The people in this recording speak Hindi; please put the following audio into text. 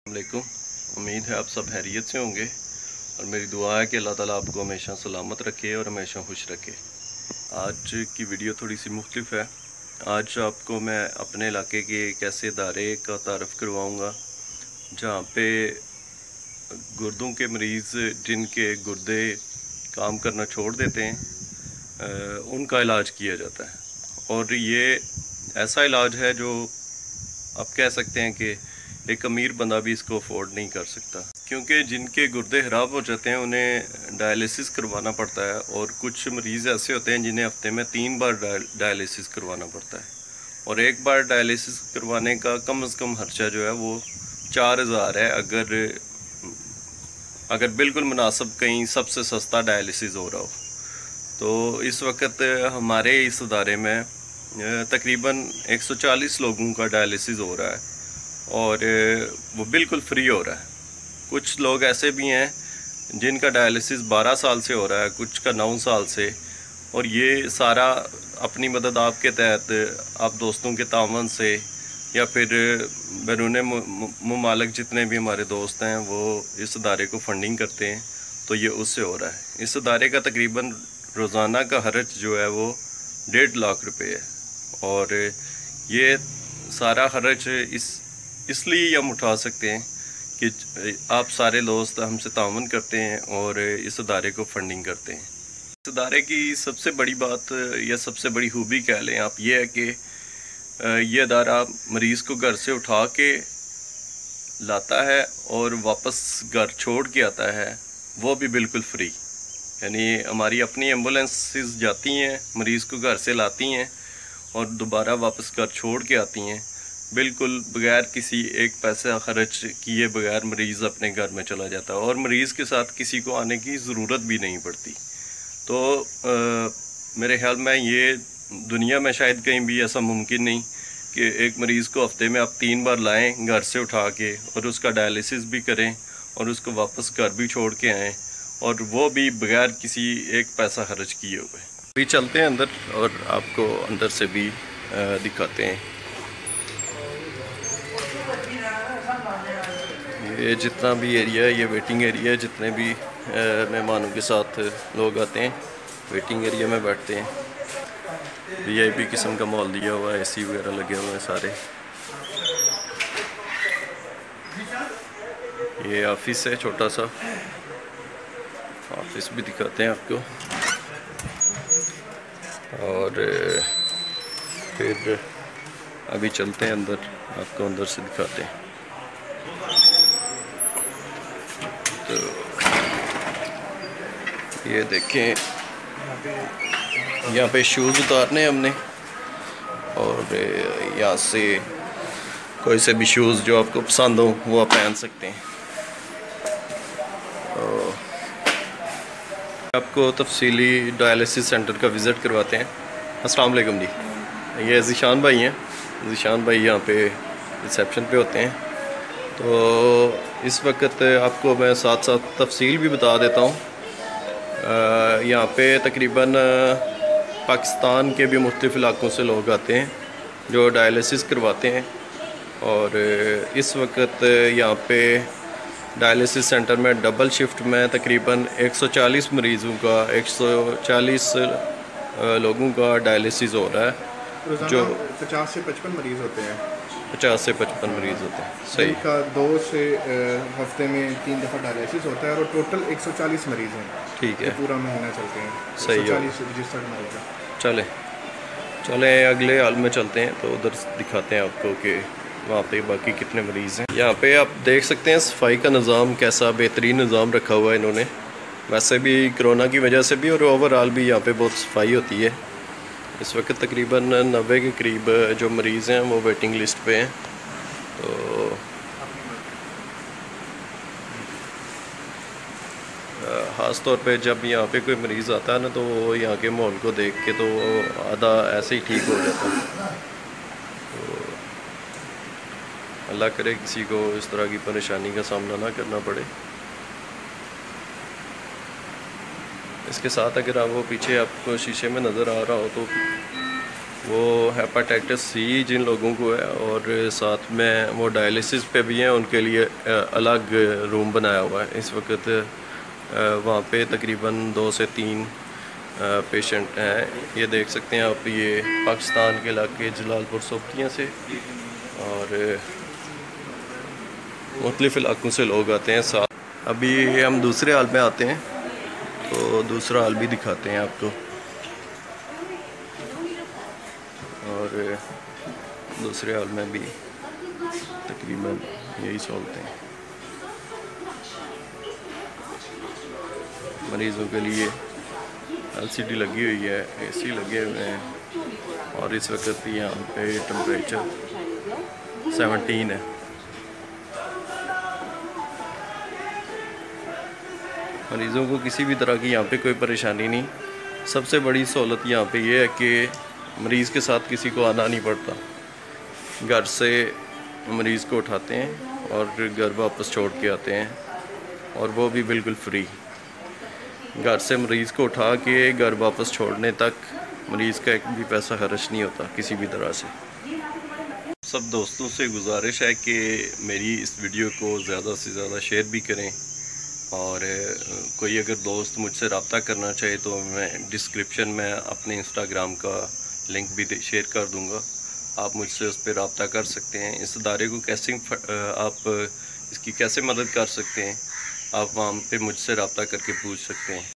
वालेकुम। उम्मीद है आप सब खैरियत से होंगे और मेरी दुआ है कि अल्लाह ताला आपको हमेशा सलामत रखे और हमेशा खुश रखे। आज की वीडियो थोड़ी सी मुख्तलिफ है। आज आपको मैं अपने इलाके के एक ऐसे इदारे का तारफ़ करवाऊँगा जहाँ पे गुर्दों के मरीज़ जिनके गुर्दे काम करना छोड़ देते हैं उनका इलाज किया जाता है। और ये ऐसा इलाज है जो आप कह सकते हैं कि एक अमीर बंदा भी इसको अफोर्ड नहीं कर सकता, क्योंकि जिनके गुर्दे ख़राब हो जाते हैं उन्हें डायलिसिस करवाना पड़ता है। और कुछ मरीज़ ऐसे होते हैं जिन्हें हफ्ते में 3 बार डायलिसिस करवाना पड़ता है। और एक बार डायलिसिस करवाने का कम से कम खर्चा जो है वो 4000 है, अगर बिल्कुल मुनासिब कहीं सबसे सस्ता डायलिसिस हो रहा हो। तो इस वक्त हमारे इस इदारे में तकरीबन 140 लोगों का डायलिसिस हो रहा है और वो बिल्कुल फ्री हो रहा है। कुछ लोग ऐसे भी हैं जिनका डायलिसिस 12 साल से हो रहा है, कुछ का 9 साल से। और ये सारा अपनी मदद आपके तहत आप दोस्तों के तावन से या फिर बैरून मुमालिक जितने भी हमारे दोस्त हैं वो इस इदारे को फंडिंग करते हैं, तो ये उससे हो रहा है। इस इदारे का तकरीबन रोज़ाना का खर्च जो है वो 1.5 लाख रुपए है। और ये सारा खर्च इसलिए हम उठा सकते हैं कि आप सारे दोस्त हमसे तावन करते हैं और इस इदारे को फंडिंग करते हैं। इस इदारे की सबसे बड़ी बात या सबसे बड़ी खूबी कह लें आप, ये है कि ये इदारा मरीज़ को घर से उठा के लाता है और वापस घर छोड़ के आता है, वो भी बिल्कुल फ्री। यानी हमारी अपनी एम्बुलेंसेस जाती हैं, मरीज़ को घर से लाती हैं और दोबारा वापस घर छोड़ के आती हैं, बिल्कुल बगैर किसी एक पैसा खर्च किए बगैर मरीज़ अपने घर में चला जाता है और मरीज़ के साथ किसी को आने की ज़रूरत भी नहीं पड़ती। तो मेरे ख्याल में ये दुनिया में शायद कहीं भी ऐसा मुमकिन नहीं कि एक मरीज़ को हफ्ते में आप 3 बार लाएं घर से उठा के और उसका डायलिसिस भी करें और उसको वापस घर भी छोड़ के आएँ, और वो भी बगैर किसी एक पैसा खर्च किए हुए। अभी चलते हैं अंदर और आपको अंदर से भी दिखाते हैं। ये जितना भी एरिया है ये वेटिंग एरिया है। जितने भी मेहमानों के साथ लोग आते हैं वेटिंग एरिया में बैठते हैं। वीआईपी किस्म का माहौल दिया हुआ है, एसी वगैरह लगे हुए हैं सारे। ये ऑफिस है, छोटा सा ऑफिस भी दिखाते हैं आपको। और फिर अभी चलते हैं अंदर, आपको अंदर से दिखाते हैं। तो ये देखें, यहाँ पे शूज़ उतारने हैं हमने और यहाँ से कोई से भी शूज़ जो आपको पसंद हो वो आप पहन सकते हैं। तो आपको तफसीली डायलिसिस सेंटर का विज़िट करवाते हैं। अस्सलाम वालेकुम जी, ये ज़ीशान भाई हैं। ज़ीशान भाई यहाँ पे रिसेप्शन पे होते हैं। तो इस वक्त आपको मैं साथ साथ तफसील भी बता देता हूँ। यहाँ पे तकरीबन पाकिस्तान के भी मुख्तलिफ़ इलाक़ों से लोग आते हैं जो डायलिसिस करवाते हैं। और इस वक्त यहाँ पे डायलिसिस सेंटर में डबल शिफ्ट में तकरीबन 140 मरीज़ों का 140 लोगों का डायलिसिस हो रहा है। जो 50 से 55 मरीज़ होते हैं। 50 से 55 मरीज़ होते हैं, सही। का 2 से हफ्ते में 3 दफ़ा डायलिसिस होता है और टोटल 140 मरीज़ हैं। ठीक है, पूरा महीना चलते हैं। सही है, 140 रजिस्टर्ड मरीज़ हैं। चले अगले हाल में चलते हैं। तो उधर दिखाते हैं आपको कि वहाँ पे बाकी कितने मरीज़ हैं। यहाँ पे आप देख सकते हैं सफाई का निज़ाम कैसा बेहतरीन निज़ाम रखा हुआ है इन्होंने। वैसे भी कोरोना की वजह से भी और ओवरऑल भी यहाँ पे बहुत सफाई होती है। इस वक्त तकरीबन 90 के करीब जो मरीज़ हैं वो वेटिंग लिस्ट पे हैं। तो ख़ास तौर पे जब यहाँ पे कोई मरीज़ आता है ना तो वो यहाँ के माहौल को देख के तो आधा ऐसे ही ठीक हो जाता है। तो अल्लाह करे किसी को इस तरह की परेशानी का सामना ना करना पड़े। इसके साथ अगर आप वो पीछे आपको शीशे में नज़र आ रहा हो तो वो हेपाटाइटिस सी जिन लोगों को है, और साथ में वो डायलिसिस पे भी हैं, उनके लिए अलग रूम बनाया हुआ है। इस वक्त वहाँ पे तकरीबन 2 से 3 पेशेंट हैं। ये देख सकते हैं आप, ये पाकिस्तान के इलाके जलालपुर सोबतियाँ से और मुख्तलिफ़ इलाकों से लोग आते हैं साथ। अभी हम दूसरे हाल में आते हैं, तो दूसरा हाल भी दिखाते हैं आपको। और दूसरे हाल में भी तकरीबन यही सहूलतें हैं। मरीज़ों के लिए LCD लगी हुई है, AC लगे हुए हैं, और इस वक्त यहाँ पे टेम्परेचर 17 है। मरीज़ों को किसी भी तरह की यहाँ पे कोई परेशानी नहीं। सबसे बड़ी सहूलत यहाँ पे ये है कि मरीज़ के साथ किसी को आना नहीं पड़ता। घर से मरीज़ को उठाते हैं और घर वापस छोड़ के आते हैं, और वो भी बिल्कुल फ्री। घर से मरीज़ को उठा के घर वापस छोड़ने तक मरीज़ का एक भी पैसा खर्च नहीं होता किसी भी तरह से। सब दोस्तों से गुजारिश है कि मेरी इस वीडियो को ज़्यादा से ज़्यादा शेयर भी करें, और कोई अगर दोस्त मुझसे रब्ता करना चाहे तो मैं डिस्क्रिप्शन में अपने इंस्टाग्राम का लिंक भी शेयर कर दूंगा। आप मुझसे उस पर रब्ता कर सकते हैं। इस इदारे को कैसे आप इसकी कैसे मदद कर सकते हैं, आप वहाँ पे मुझसे रब्ता करके पूछ सकते हैं।